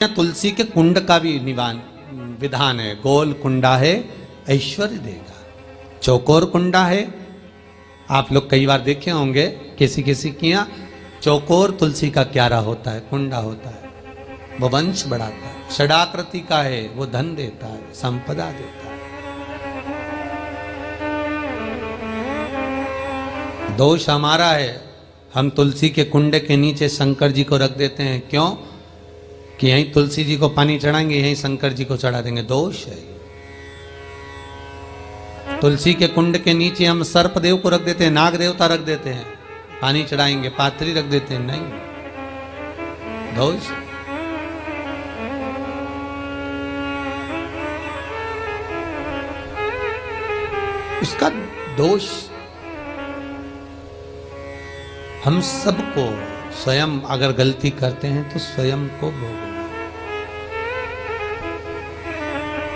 तुलसी के कुंड का भी विधान है। गोल कुंडा है ऐश्वर्य देगा, चौकोर कुंडा है। आप लोग कई बार देखे होंगे किसी किसी के यहाँ चौकोर तुलसी का क्यारा होता है, कुंडा होता है, वो वंश बढ़ाता है। षडाकृति का है, वो धन देता है, संपदा देता है। दोष हमारा है, हम तुलसी के कुंड के नीचे शंकर जी को रख देते हैं। क्यों? कि यहीं तुलसी जी को पानी चढ़ाएंगे, यहीं शंकर जी को चढ़ा देंगे। दोष है। तुलसी के कुंड के नीचे हम सर्प देव को रख देते हैं, नाग देवता रख देते हैं, पानी चढ़ाएंगे, पात्री रख देते हैं, नहीं, दोष। उसका दोष हम सबको स्वयं अगर गलती करते हैं तो स्वयं को भोगना।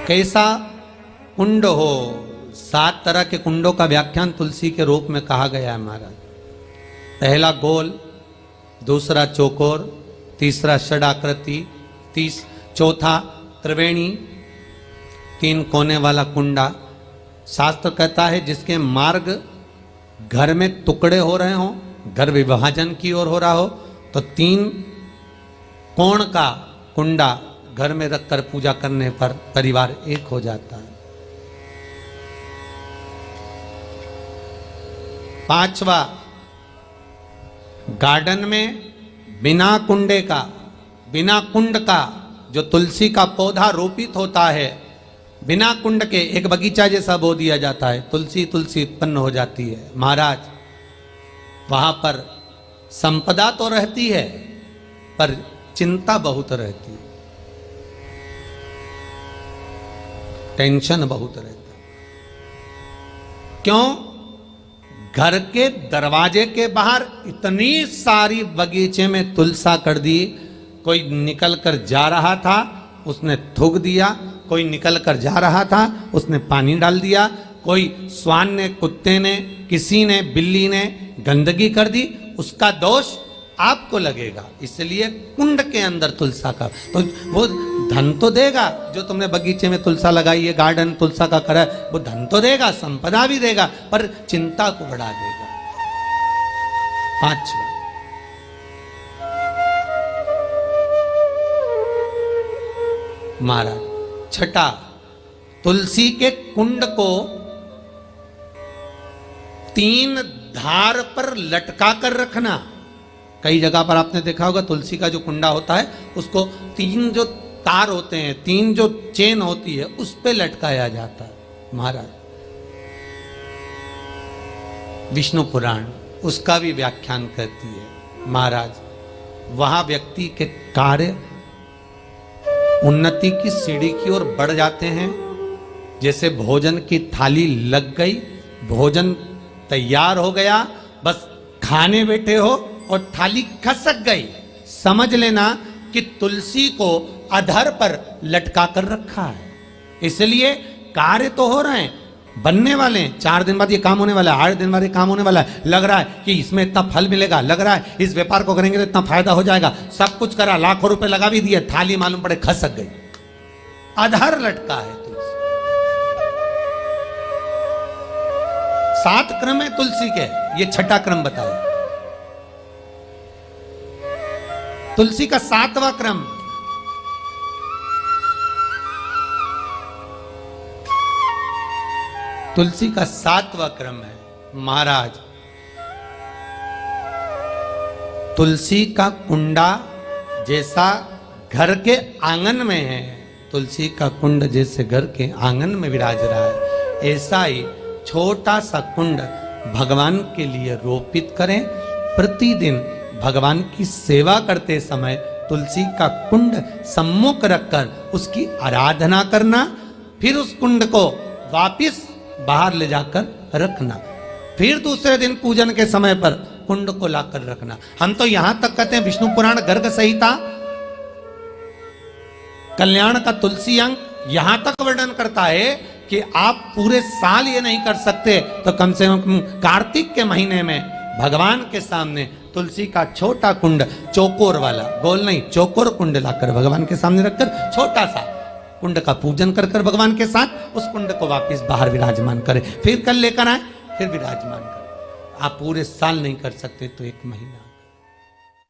कैसा कुंड हो, 7 तरह के कुंडों का व्याख्यान तुलसी के रूप में कहा गया है महाराज। पहला गोल, दूसरा चौकोर, तीसरा षडाकृति, चौथा त्रिवेणी, 3 कोने वाला कुंडा। शास्त्र कहता है जिसके मार्ग घर में टुकड़े हो रहे हों, घर विभाजन की ओर हो रहा हो, तो 3 कोण का कुंडा घर में रखकर पूजा करने पर परिवार एक हो जाता है। 5वां, गार्डन में बिना कुंडे का, बिना कुंड का जो तुलसी का पौधा रोपित होता है, बिना कुंड के एक बगीचा जैसा बो दिया जाता है, तुलसी तुलसी उत्पन्न हो जाती है। महाराज, वहां पर संपदा तो रहती है पर चिंता बहुत रहती है, टेंशन बहुत रहता है। क्यों? घर के दरवाजे के बाहर इतनी सारी बगीचे में तुलसा कर दी। कोई निकल कर जा रहा था, उसने थूक दिया, कोई निकल कर जा रहा था, उसने पानी डाल दिया, कोई श्वान ने, कुत्ते ने, किसी ने, बिल्ली ने गंदगी कर दी, उसका दोष आपको लगेगा। इसलिए कुंड के अंदर तुलसा का, तो वो धन तो देगा, जो तुमने बगीचे में तुलसा लगाई है, गार्डन तुलसा का करा, वो धन तो देगा, संपदा भी देगा, पर चिंता को बढ़ा देगा। 5वां, महाराज, 6, तुलसी के कुंड को 3 धार पर लटका कर रखना। कई जगह पर आपने देखा होगा तुलसी का जो कुंडा होता है उसको 3 जो तार होते हैं, 3 जो चेन होती है, उस पे लटकाया जाता है। महाराज, विष्णु पुराण उसका भी व्याख्यान करती है। महाराज, वहां व्यक्ति के कार्य उन्नति की सीढ़ी की ओर बढ़ जाते हैं। जैसे भोजन की थाली लग गई, भोजन तैयार हो गया, बस खाने बैठे हो और थाली खसक गई, समझ लेना कि तुलसी को अधर पर लटका कर रखा है। इसलिए कार्य तो हो रहे हैं, बनने वाले हैं, 4 दिन बाद ये काम होने वाला है, 8 दिन बाद ये काम होने वाला है, लग रहा है कि इसमें इतना फल मिलेगा, लग रहा है इस व्यापार को करेंगे तो इतना फायदा हो जाएगा, सब कुछ करा, लाखों रुपए लगा भी दिए, थाली मालूम पड़े खसक गई, अधर लटका है तुलसी। 7 क्रम है तुलसी के, ये 6ठा क्रम बताया। तुलसी का 7वां क्रम, तुलसी का 7वां क्रम है। महाराज, तुलसी का कुंडा जैसा घर के आंगन में है, तुलसी का कुंड जैसे घर के आंगन में विराज रहा है, ऐसा ही छोटा सा कुंड भगवान के लिए रोपित करें। प्रतिदिन भगवान की सेवा करते समय तुलसी का कुंड सम्मुख रखकर उसकी आराधना करना, फिर उस कुंड को वापिस बाहर ले जाकर रखना, फिर दूसरे दिन पूजन के समय पर कुंड को लाकर रखना। हम तो यहां तक कहते हैं, विष्णु पुराण गर्ग संहिता कल्याण का तुलसी अंग यहां तक वर्णन करता है कि आप पूरे साल ये नहीं कर सकते तो कम से कम कार्तिक के महीने में भगवान के सामने तुलसी का छोटा कुंड, चौकोर वाला, गोल नहीं, चौकोर कुंड लाकर भगवान के सामने रखकर छोटा सा कुंड का पूजन कर कर भगवान के साथ उस कुंड को वापस बाहर विराजमान करें, फिर कल लेकर आए, फिर विराजमान करें। आप पूरे साल नहीं कर सकते तो 1 महीना